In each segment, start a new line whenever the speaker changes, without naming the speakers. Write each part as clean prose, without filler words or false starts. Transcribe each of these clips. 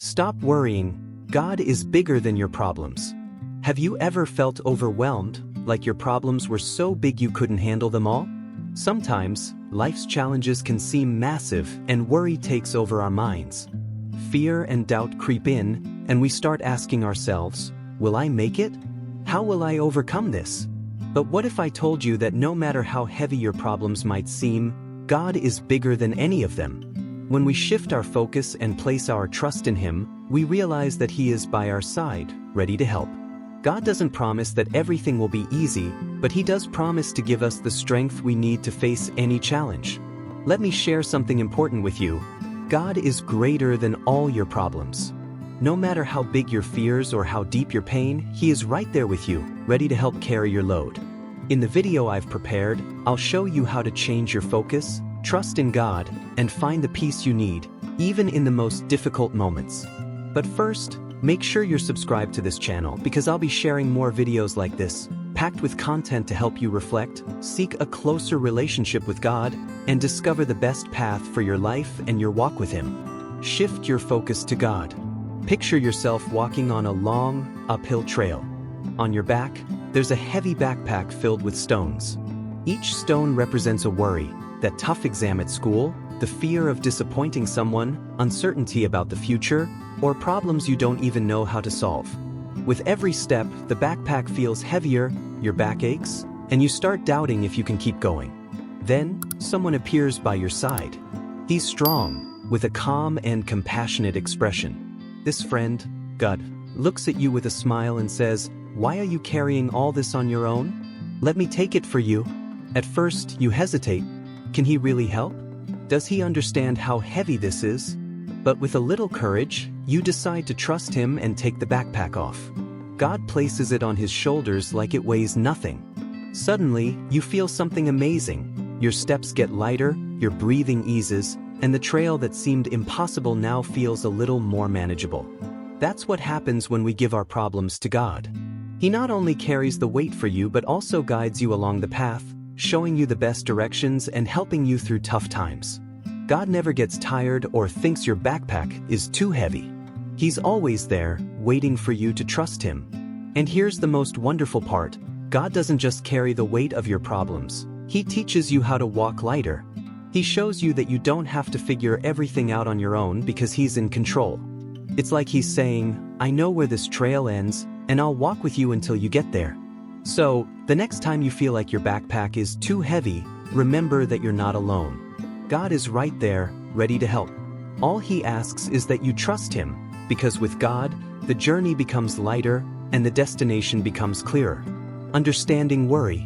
Stop worrying. God is bigger than your problems. Have you ever felt overwhelmed, like your problems were so big you couldn't handle them all? Sometimes, life's challenges can seem massive and worry takes over our minds. Fear and doubt creep in, and we start asking ourselves, will I make it? How will I overcome this? But what if I told you that no matter how heavy your problems might seem, God is bigger than any of them? When we shift our focus and place our trust in Him, we realize that He is by our side, ready to help. God doesn't promise that everything will be easy, but He does promise to give us the strength we need to face any challenge. Let me share something important with you. God is greater than all your problems. No matter how big your fears or how deep your pain, He is right there with you, ready to help carry your load. In the video I've prepared, I'll show you how to change your focus, trust in God, and find the peace you need, even in the most difficult moments. But first, make sure you're subscribed to this channel because I'll be sharing more videos like this, packed with content to help you reflect, seek a closer relationship with God, and discover the best path for your life and your walk with Him. Shift your focus to God. Picture yourself walking on a long, uphill trail. On your back, there's a heavy backpack filled with stones. Each stone represents a worry, that tough exam at school, the fear of disappointing someone, uncertainty about the future, or problems you don't even know how to solve. With every step, the backpack feels heavier, your back aches, and you start doubting if you can keep going. Then, someone appears by your side. He's strong, with a calm and compassionate expression. This friend, God, looks at you with a smile and says, "Why are you carrying all this on your own? Let me take it for you." At first, you hesitate. Can He really help? Does He understand how heavy this is? But with a little courage, you decide to trust Him and take the backpack off. God places it on His shoulders like it weighs nothing. Suddenly, you feel something amazing. Your steps get lighter, your breathing eases, and the trail that seemed impossible now feels a little more manageable. That's what happens when we give our problems to God. He not only carries the weight for you but also guides you along the path, showing you the best directions and helping you through tough times. God never gets tired or thinks your backpack is too heavy. He's always there, waiting for you to trust Him. And here's the most wonderful part. God doesn't just carry the weight of your problems. He teaches you how to walk lighter. He shows you that you don't have to figure everything out on your own because He's in control. It's like He's saying, "I know where this trail ends, and I'll walk with you until you get there." So, the next time you feel like your backpack is too heavy, remember that you're not alone. God is right there, ready to help. All He asks is that you trust Him, because with God, the journey becomes lighter and the destination becomes clearer. Understanding worry.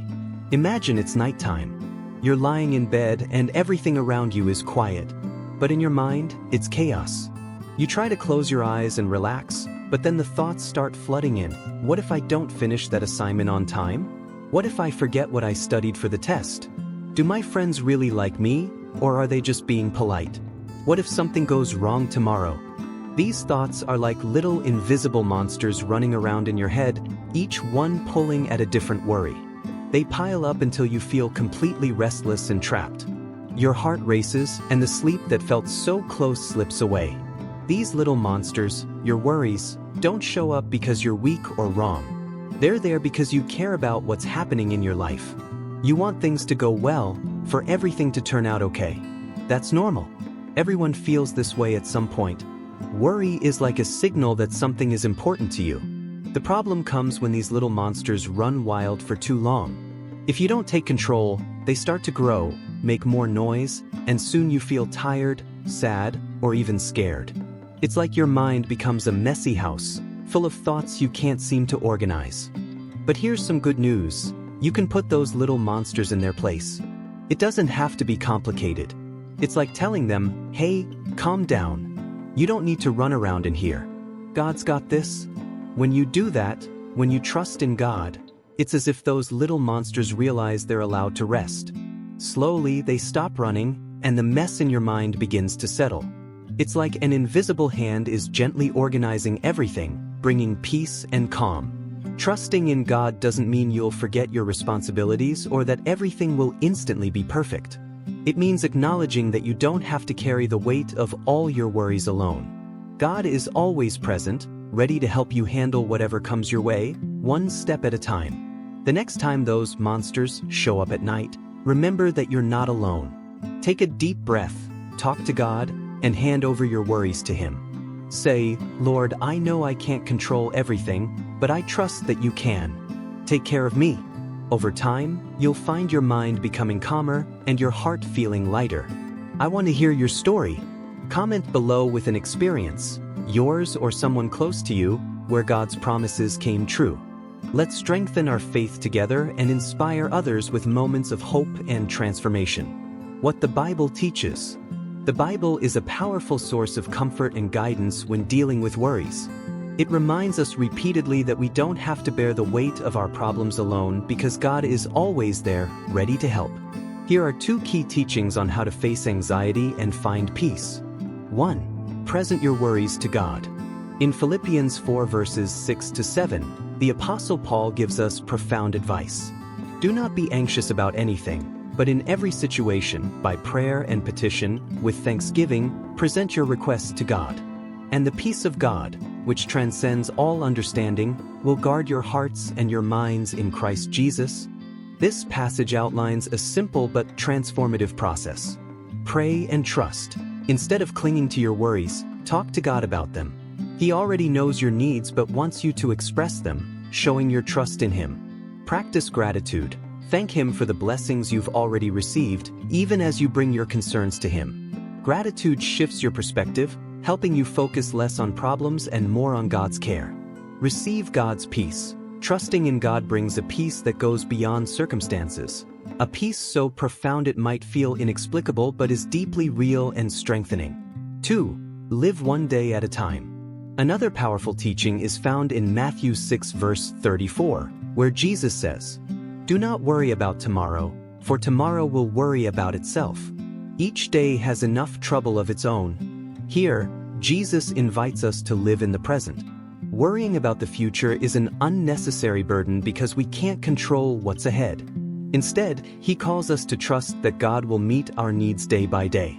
Imagine it's nighttime. You're lying in bed and everything around you is quiet. But in your mind, it's chaos. You try to close your eyes and relax, but then the thoughts start flooding in. What if I don't finish that assignment on time? What if I forget what I studied for the test? Do my friends really like me, or are they just being polite? What if something goes wrong tomorrow? These thoughts are like little invisible monsters running around in your head, each one pulling at a different worry. They pile up until you feel completely restless and trapped. Your heart races, and the sleep that felt so close slips away. These little monsters, your worries, don't show up because you're weak or wrong. They're there because you care about what's happening in your life. You want things to go well, for everything to turn out okay. That's normal. Everyone feels this way at some point. Worry is like a signal that something is important to you. The problem comes when these little monsters run wild for too long. If you don't take control, they start to grow, make more noise, and soon you feel tired, sad, or even scared. It's like your mind becomes a messy house, full of thoughts you can't seem to organize. But here's some good news. You can put those little monsters in their place. It doesn't have to be complicated. It's like telling them, "Hey, calm down. You don't need to run around in here. God's got this." When you do that, when you trust in God, it's as if those little monsters realize they're allowed to rest. Slowly, they stop running, and the mess in your mind begins to settle. It's like an invisible hand is gently organizing everything, bringing peace and calm. Trusting in God doesn't mean you'll forget your responsibilities or that everything will instantly be perfect. It means acknowledging that you don't have to carry the weight of all your worries alone. God is always present, ready to help you handle whatever comes your way, one step at a time. The next time those monsters show up at night, remember that you're not alone. Take a deep breath, talk to God, and hand over your worries to Him. Say, "Lord, I know I can't control everything, but I trust that you can. Take care of me." Over time, you'll find your mind becoming calmer and your heart feeling lighter. I want to hear your story. Comment below with an experience, yours or someone close to you, where God's promises came true. Let's strengthen our faith together and inspire others with moments of hope and transformation. What the Bible teaches. The Bible is a powerful source of comfort and guidance when dealing with worries. It reminds us repeatedly that we don't have to bear the weight of our problems alone because God is always there, ready to help. Here are 2 key teachings on how to face anxiety and find peace. 1. Present your worries to God. In Philippians 4 verses 6 to 7, the Apostle Paul gives us profound advice. Do not be anxious about anything, but in every situation, by prayer and petition, with thanksgiving, present your requests to God. And the peace of God, which transcends all understanding, will guard your hearts and your minds in Christ Jesus. This passage outlines a simple but transformative process. Pray and trust. Instead of clinging to your worries, talk to God about them. He already knows your needs but wants you to express them, showing your trust in Him. Practice gratitude. Thank Him for the blessings you've already received, even as you bring your concerns to Him. Gratitude shifts your perspective, helping you focus less on problems and more on God's care. Receive God's peace. Trusting in God brings a peace that goes beyond circumstances. A peace so profound it might feel inexplicable but is deeply real and strengthening. 2. Live one day at a time. Another powerful teaching is found in Matthew 6 verse 34, where Jesus says, "Do not worry about tomorrow, for tomorrow will worry about itself. Each day has enough trouble of its own." Here, Jesus invites us to live in the present. Worrying about the future is an unnecessary burden because we can't control what's ahead. Instead, He calls us to trust that God will meet our needs day by day.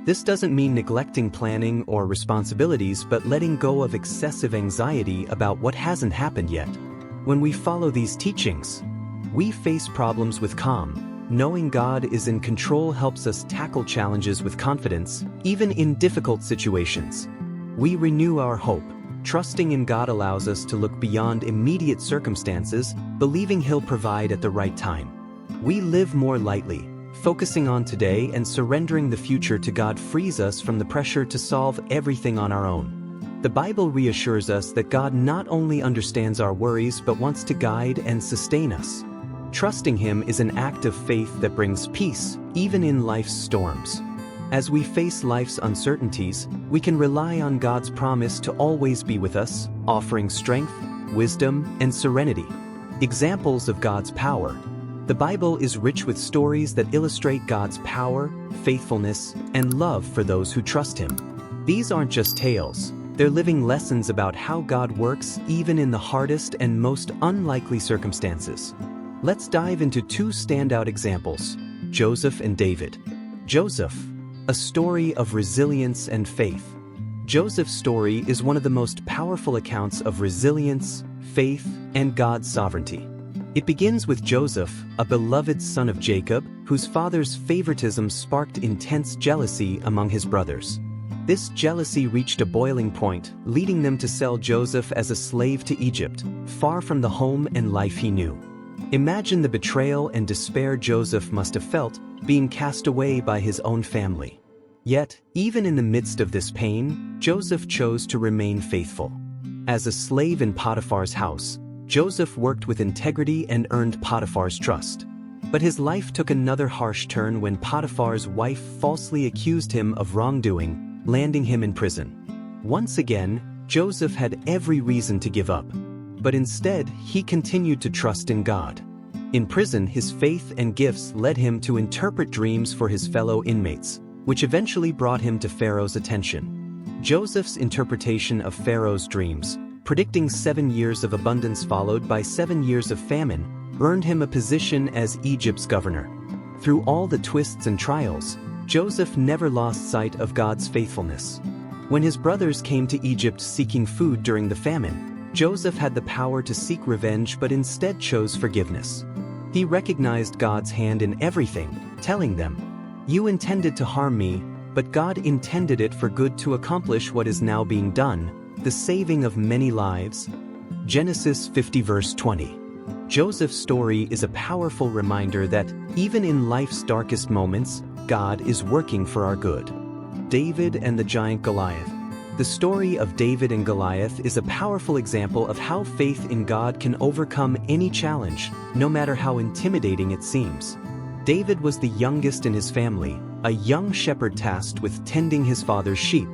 This doesn't mean neglecting planning or responsibilities but letting go of excessive anxiety about what hasn't happened yet. When we follow these teachings, we face problems with calm. Knowing God is in control helps us tackle challenges with confidence, even in difficult situations. We renew our hope. Trusting in God allows us to look beyond immediate circumstances, believing He'll provide at the right time. We live more lightly. Focusing on today and surrendering the future to God frees us from the pressure to solve everything on our own. The Bible reassures us that God not only understands our worries but wants to guide and sustain us. Trusting Him is an act of faith that brings peace, even in life's storms. As we face life's uncertainties, we can rely on God's promise to always be with us, offering strength, wisdom, and serenity. Examples of God's power. The Bible is rich with stories that illustrate God's power, faithfulness, and love for those who trust Him. These aren't just tales, they're living lessons about how God works even in the hardest and most unlikely circumstances. Let's dive into 2 standout examples, Joseph and David. Joseph, a story of resilience and faith. Joseph's story is one of the most powerful accounts of resilience, faith, and God's sovereignty. It begins with Joseph, a beloved son of Jacob, whose father's favoritism sparked intense jealousy among his brothers. This jealousy reached a boiling point, leading them to sell Joseph as a slave to Egypt, far from the home and life he knew. Imagine the betrayal and despair Joseph must have felt, being cast away by his own family. Yet, even in the midst of this pain, Joseph chose to remain faithful. As a slave in Potiphar's house, Joseph worked with integrity and earned Potiphar's trust. But his life took another harsh turn when Potiphar's wife falsely accused him of wrongdoing, landing him in prison. Once again, Joseph had every reason to give up. But instead, he continued to trust in God. In prison, his faith and gifts led him to interpret dreams for his fellow inmates, which eventually brought him to Pharaoh's attention. Joseph's interpretation of Pharaoh's dreams, predicting 7 years of abundance followed by 7 years of famine, earned him a position as Egypt's governor. Through all the twists and trials, Joseph never lost sight of God's faithfulness. When his brothers came to Egypt seeking food during the famine, Joseph had the power to seek revenge but instead chose forgiveness. He recognized God's hand in everything, telling them, "You intended to harm me, but God intended it for good to accomplish what is now being done, the saving of many lives." Genesis 50 verse 20. Joseph's story is a powerful reminder that, even in life's darkest moments, God is working for our good. David and the giant Goliath. The story of David and Goliath is a powerful example of how faith in God can overcome any challenge, no matter how intimidating it seems. David was the youngest in his family, a young shepherd tasked with tending his father's sheep.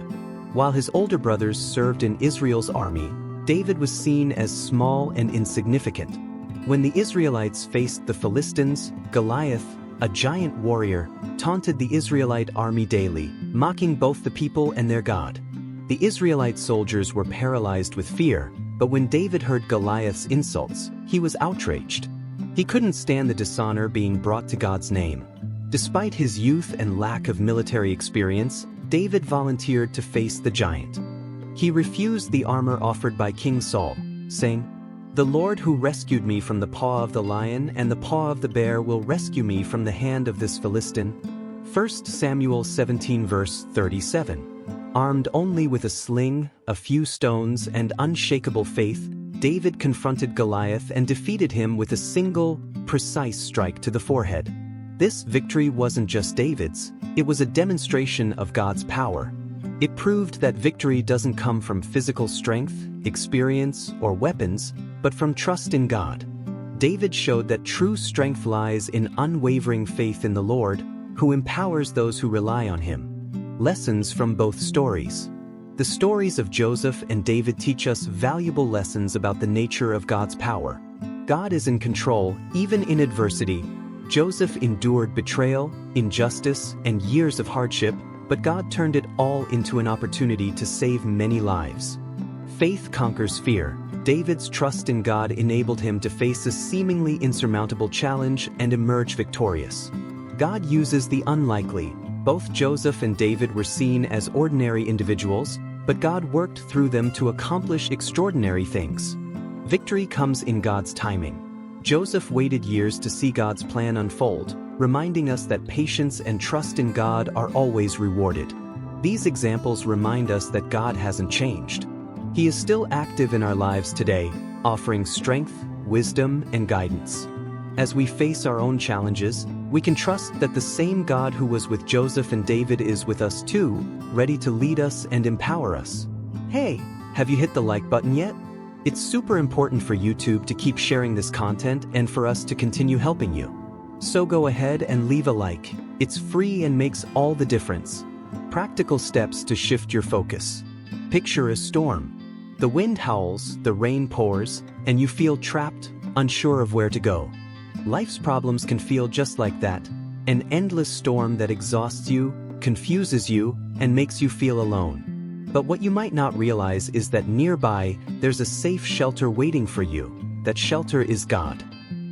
While his older brothers served in Israel's army, David was seen as small and insignificant. When the Israelites faced the Philistines, Goliath, a giant warrior, taunted the Israelite army daily, mocking both the people and their God. The Israelite soldiers were paralyzed with fear, but when David heard Goliath's insults, he was outraged. He couldn't stand the dishonor being brought to God's name. Despite his youth and lack of military experience, David volunteered to face the giant. He refused the armor offered by King Saul, saying, "The Lord who rescued me from the paw of the lion and the paw of the bear will rescue me from the hand of this Philistine." 1 Samuel 17 verse 37. Armed only with a sling, a few stones, and unshakable faith, David confronted Goliath and defeated him with a single, precise strike to the forehead. This victory wasn't just David's, it was a demonstration of God's power. It proved that victory doesn't come from physical strength, experience, or weapons, but from trust in God. David showed that true strength lies in unwavering faith in the Lord, who empowers those who rely on him. Lessons from both stories. The stories of Joseph and David teach us valuable lessons about the nature of God's power. God is in control, even in adversity. Joseph endured betrayal, injustice, and years of hardship, but God turned it all into an opportunity to save many lives. Faith conquers fear. David's trust in God enabled him to face a seemingly insurmountable challenge and emerge victorious. God uses the unlikely. Both Joseph and David were seen as ordinary individuals, but God worked through them to accomplish extraordinary things. Victory comes in God's timing. Joseph waited years to see God's plan unfold, reminding us that patience and trust in God are always rewarded. These examples remind us that God hasn't changed. He is still active in our lives today, offering strength, wisdom, and guidance. As we face our own challenges, we can trust that the same God who was with Joseph and David is with us too, ready to lead us and empower us. Hey, have you hit the like button yet? It's super important for YouTube to keep sharing this content and for us to continue helping you. So go ahead and leave a like. It's free and makes all the difference. Practical steps to shift your focus. Picture a storm. The wind howls, the rain pours, and you feel trapped, unsure of where to go. Life's problems can feel just like that, an endless storm that exhausts you, confuses you, and makes you feel alone. But what you might not realize is that nearby, there's a safe shelter waiting for you. That shelter is God.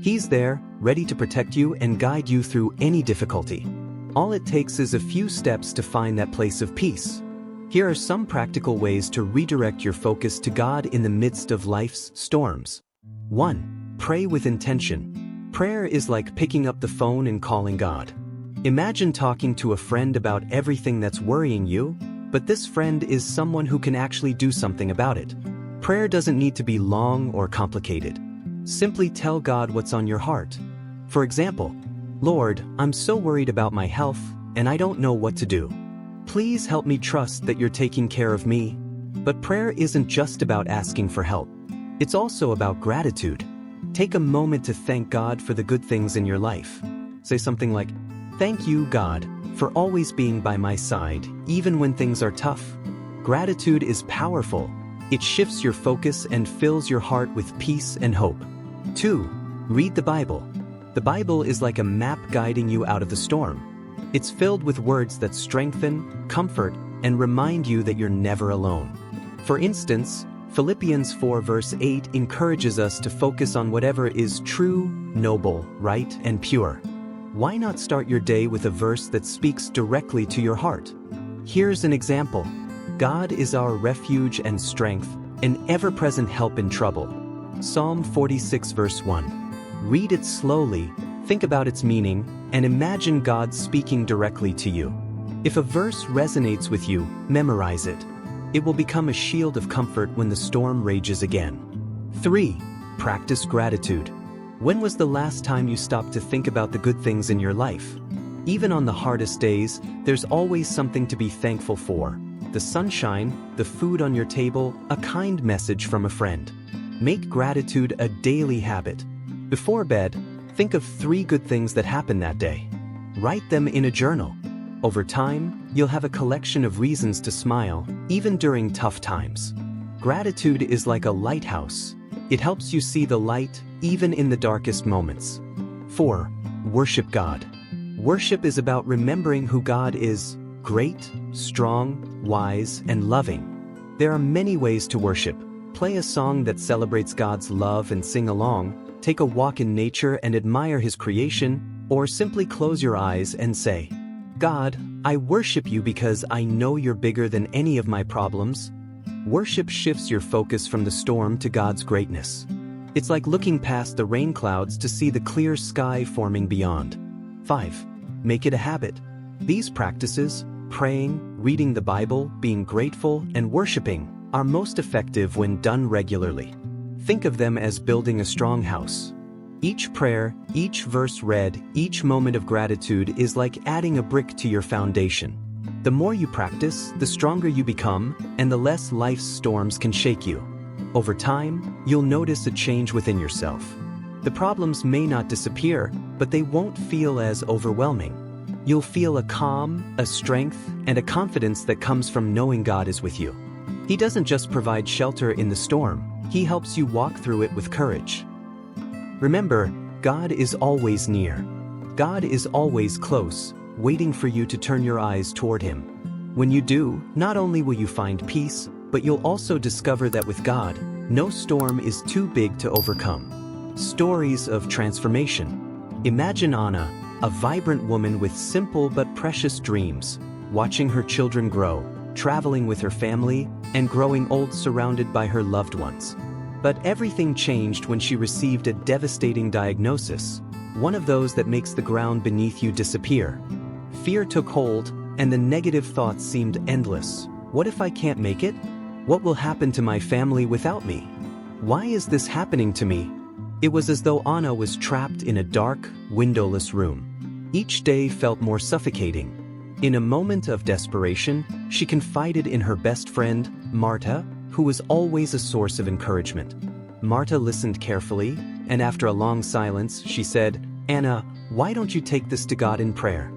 He's there, ready to protect you and guide you through any difficulty. All it takes is a few steps to find that place of peace. Here are some practical ways to redirect your focus to God in the midst of life's storms. 1. Pray with intention. Prayer is like picking up the phone and calling God. Imagine talking to a friend about everything that's worrying you, but this friend is someone who can actually do something about it. Prayer doesn't need to be long or complicated. Simply tell God what's on your heart. For example, "Lord, I'm so worried about my health, and I don't know what to do. Please help me trust that you're taking care of me." But prayer isn't just about asking for help. It's also about gratitude. Take a moment to thank God for the good things in your life. Say something like, "Thank you, God, for always being by my side, even when things are tough." Gratitude is powerful. It shifts your focus and fills your heart with peace and hope. 2. Read the Bible. The Bible is like a map guiding you out of the storm. It's filled with words that strengthen, comfort, and remind you that you're never alone. For instance, Philippians 4 verse 8 encourages us to focus on whatever is true, noble, right, and pure. Why not start your day with a verse that speaks directly to your heart? Here's an example. God is our refuge and strength, an ever-present help in trouble. Psalm 46 verse 1. Read it slowly, think about its meaning, and imagine God speaking directly to you. If a verse resonates with you, memorize it. It will become a shield of comfort when the storm rages again. 3. Practice gratitude. When was the last time you stopped to think about the good things in your life? Even on the hardest days, there's always something to be thankful for. The sunshine, the food on your table, a kind message from a friend. Make gratitude a daily habit. Before bed, think of 3 good things that happened that day. Write them in a journal. Over time, you'll have a collection of reasons to smile, even during tough times. Gratitude is like a lighthouse. It helps you see the light, even in the darkest moments. 4. Worship God. Worship is about remembering who God is: great, strong, wise, and loving. There are many ways to worship. Play a song that celebrates God's love and sing along, take a walk in nature and admire His creation, or simply close your eyes and say, God, I worship you because I know you're bigger than any of my problems. Worship shifts your focus from the storm to God's greatness. It's like looking past the rain clouds to see the clear sky forming beyond. 5. Make it a habit. These practices, praying, reading the Bible, being grateful, and worshiping, are most effective when done regularly. Think of them as building a strong house. Each prayer, each verse read, each moment of gratitude is like adding a brick to your foundation. The more you practice, the stronger you become, and the less life's storms can shake you. Over time, you'll notice a change within yourself. The problems may not disappear, but they won't feel as overwhelming. You'll feel a calm, a strength, and a confidence that comes from knowing God is with you. He doesn't just provide shelter in the storm, He helps you walk through it with courage. Remember, God is always near. God is always close, waiting for you to turn your eyes toward Him. When you do, not only will you find peace, but you'll also discover that with God, no storm is too big to overcome. Stories of transformation. Imagine Anna, a vibrant woman with simple but precious dreams, watching her children grow, traveling with her family, and growing old surrounded by her loved ones. But everything changed when she received a devastating diagnosis, one of those that makes the ground beneath you disappear. Fear took hold, and the negative thoughts seemed endless. What if I can't make it? What will happen to my family without me? Why is this happening to me? It was as though Anna was trapped in a dark, windowless room. Each day felt more suffocating. In a moment of desperation, she confided in her best friend, Marta, who was always a source of encouragement. Marta listened carefully, and after a long silence, she said, Anna, why don't you take this to God in prayer?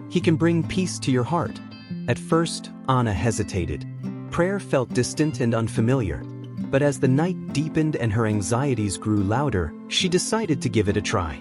He can bring peace to your heart. At first, Anna hesitated. Prayer felt distant and unfamiliar. But as the night deepened and her anxieties grew louder, she decided to give it a try.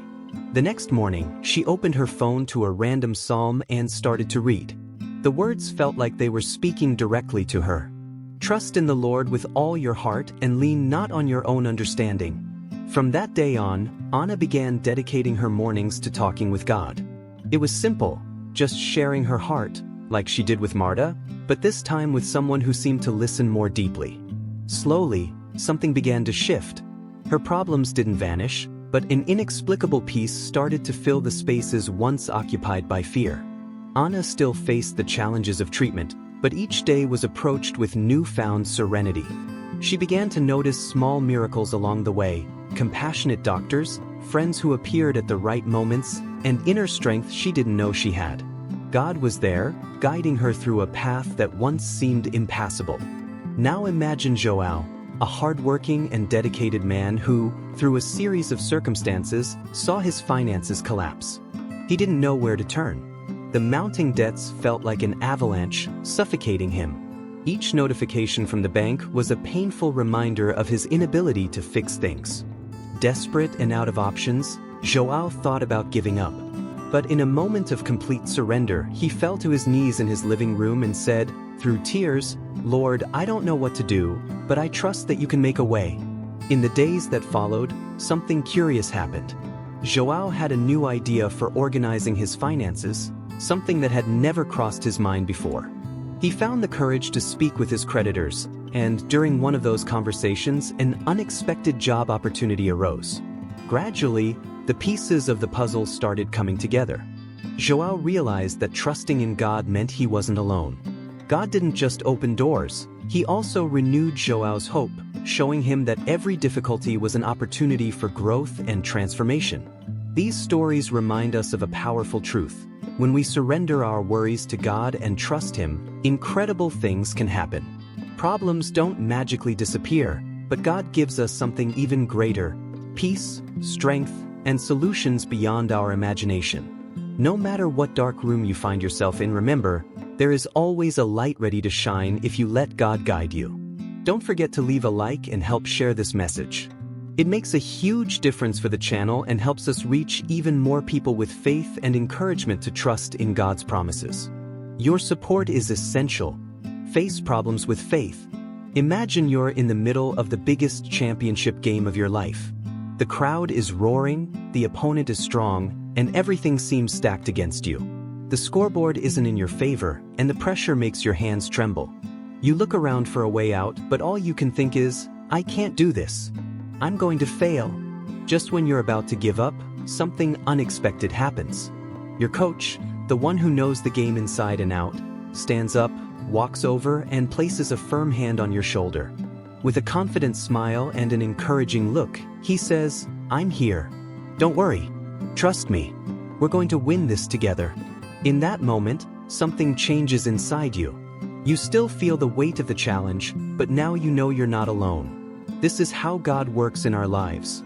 The next morning, she opened her phone to a random psalm and started to read. The words felt like they were speaking directly to her. Trust in the Lord with all your heart and lean not on your own understanding. From that day on, Anna began dedicating her mornings to talking with God. It was simple, just sharing her heart, like she did with Marta, but this time with someone who seemed to listen more deeply. Slowly, something began to shift. Her problems didn't vanish, but an inexplicable peace started to fill the spaces once occupied by fear. Anna still faced the challenges of treatment, but each day was approached with newfound serenity. She began to notice small miracles along the way, compassionate doctors, friends who appeared at the right moments, and inner strength she didn't know she had. God was there, guiding her through a path that once seemed impassable. Now imagine Joao, a hardworking and dedicated man who, through a series of circumstances, saw his finances collapse. He didn't know where to turn. The mounting debts felt like an avalanche, suffocating him. Each notification from the bank was a painful reminder of his inability to fix things. Desperate and out of options, Joao thought about giving up. But in a moment of complete surrender, he fell to his knees in his living room and said, through tears, Lord, I don't know what to do, but I trust that you can make a way. In the days that followed, something curious happened. Joao had a new idea for organizing his finances, something that had never crossed his mind before. He found the courage to speak with his creditors, and during one of those conversations, an unexpected job opportunity arose. Gradually, the pieces of the puzzle started coming together. João realized that trusting in God meant he wasn't alone. God didn't just open doors, he also renewed João's hope, showing him that every difficulty was an opportunity for growth and transformation. These stories remind us of a powerful truth. When we surrender our worries to God and trust Him, incredible things can happen. Problems don't magically disappear, but God gives us something even greater: peace, strength, and solutions beyond our imagination. No matter what dark room you find yourself in, remember, there is always a light ready to shine if you let God guide you. Don't forget to leave a like and help share this message. It makes a huge difference for the channel and helps us reach even more people with faith and encouragement to trust in God's promises. Your support is essential. Face problems with faith. Imagine you're in the middle of the biggest championship game of your life. The crowd is roaring, the opponent is strong, and everything seems stacked against you. The scoreboard isn't in your favor, and the pressure makes your hands tremble. You look around for a way out, but all you can think is, "I can't do this. I'm going to fail." Just when you're about to give up, something unexpected happens. Your coach, the one who knows the game inside and out, stands up, walks over, and places a firm hand on your shoulder. With a confident smile and an encouraging look, he says, "I'm here. Don't worry. Trust me. We're going to win this together." In that moment, something changes inside you. You still feel the weight of the challenge, but now you know you're not alone. This is how God works in our lives.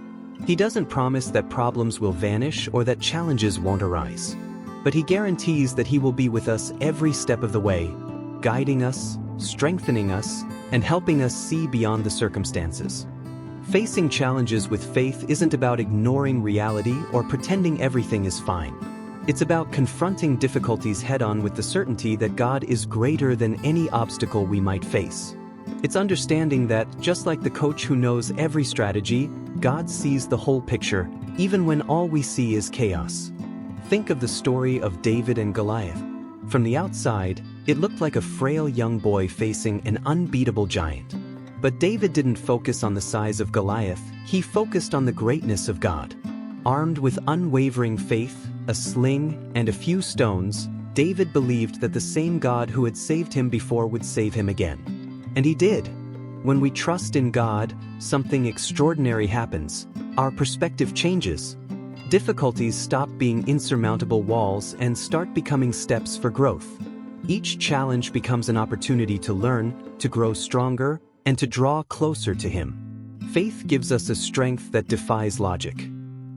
He doesn't promise that problems will vanish or that challenges won't arise. But He guarantees that He will be with us every step of the way, guiding us, strengthening us, and helping us see beyond the circumstances. Facing challenges with faith isn't about ignoring reality or pretending everything is fine. It's about confronting difficulties head-on with the certainty that God is greater than any obstacle we might face. It's understanding that, just like the coach who knows every strategy, God sees the whole picture, even when all we see is chaos. Think of the story of David and Goliath. From the outside, it looked like a frail young boy facing an unbeatable giant. But David didn't focus on the size of Goliath, he focused on the greatness of God. Armed with unwavering faith, a sling, and a few stones, David believed that the same God who had saved him before would save him again. And He did. When we trust in God, something extraordinary happens. Our perspective changes. Difficulties stop being insurmountable walls and start becoming steps for growth. Each challenge becomes an opportunity to learn, to grow stronger, and to draw closer to Him. Faith gives us a strength that defies logic.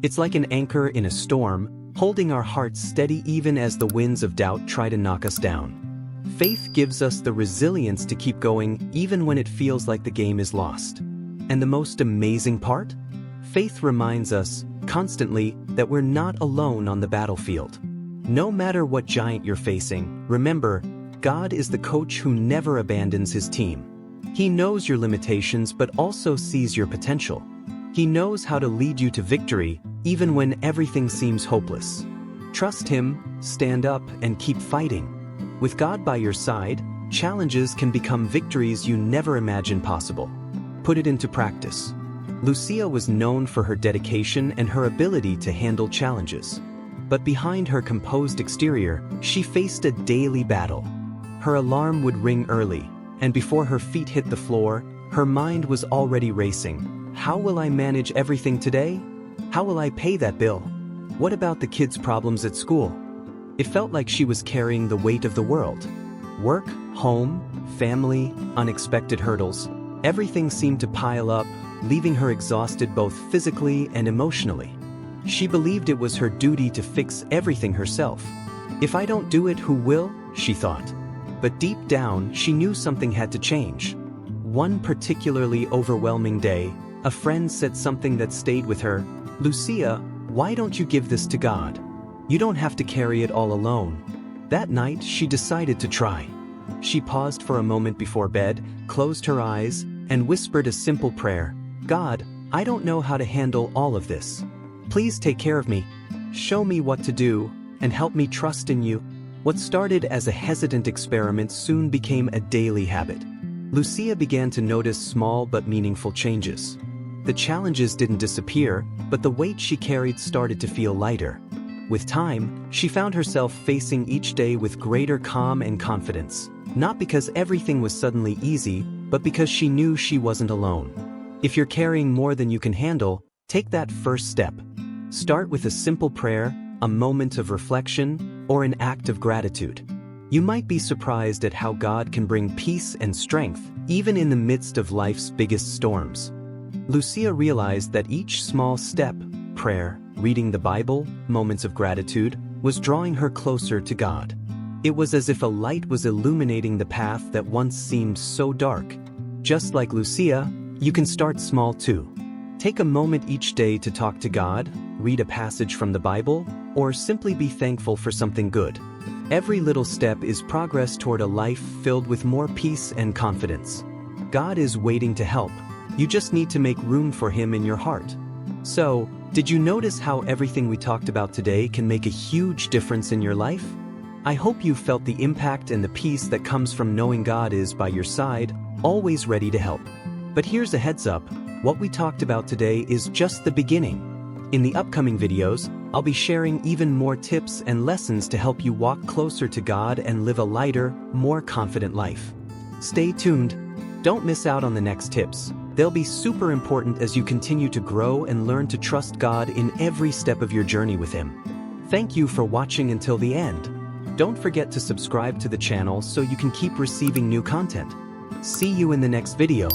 It's like an anchor in a storm, holding our hearts steady even as the winds of doubt try to knock us down. Faith gives us the resilience to keep going even when it feels like the game is lost. And the most amazing part? Faith reminds us, constantly, that we're not alone on the battlefield. No matter what giant you're facing, remember, God is the coach who never abandons His team. He knows your limitations but also sees your potential. He knows how to lead you to victory, even when everything seems hopeless. Trust Him, stand up, and keep fighting. With God by your side, challenges can become victories you never imagined possible. Put it into practice. Lucia was known for her dedication and her ability to handle challenges. But behind her composed exterior, she faced a daily battle. Her alarm would ring early, and before her feet hit the floor, her mind was already racing. How will I manage everything today? How will I pay that bill? What about the kids' problems at school? It felt like she was carrying the weight of the world. Work, home, family, unexpected hurdles. Everything seemed to pile up, leaving her exhausted both physically and emotionally. She believed it was her duty to fix everything herself. "If I don't do it, who will?" she thought. But deep down, she knew something had to change. One particularly overwhelming day, a friend said something that stayed with her. "Lucia, why don't you give this to God? You don't have to carry it all alone." That night, she decided to try. She paused for a moment before bed, closed her eyes, and whispered a simple prayer. "God, I don't know how to handle all of this. Please take care of me. Show me what to do, and help me trust in you." What started as a hesitant experiment soon became a daily habit. Lucia began to notice small but meaningful changes. The challenges didn't disappear, but the weight she carried started to feel lighter. With time, she found herself facing each day with greater calm and confidence, not because everything was suddenly easy, but because she knew she wasn't alone. If you're carrying more than you can handle, take that first step. Start with a simple prayer, a moment of reflection, or an act of gratitude. You might be surprised at how God can bring peace and strength, even in the midst of life's biggest storms. Lucia realized that each small step, prayer, reading the Bible, moments of gratitude, was drawing her closer to God. It was as if a light was illuminating the path that once seemed so dark. Just like Lucia, you can start small too. Take a moment each day to talk to God, read a passage from the Bible, or simply be thankful for something good. Every little step is progress toward a life filled with more peace and confidence. God is waiting to help. You just need to make room for Him in your heart. So, did you notice how everything we talked about today can make a huge difference in your life? I hope you felt the impact and the peace that comes from knowing God is by your side, always ready to help. But here's a heads up, what we talked about today is just the beginning. In the upcoming videos, I'll be sharing even more tips and lessons to help you walk closer to God and live a lighter, more confident life. Stay tuned. Don't miss out on the next tips. They'll be super important as you continue to grow and learn to trust God in every step of your journey with Him. Thank you for watching until the end. Don't forget to subscribe to the channel so you can keep receiving new content. See you in the next video.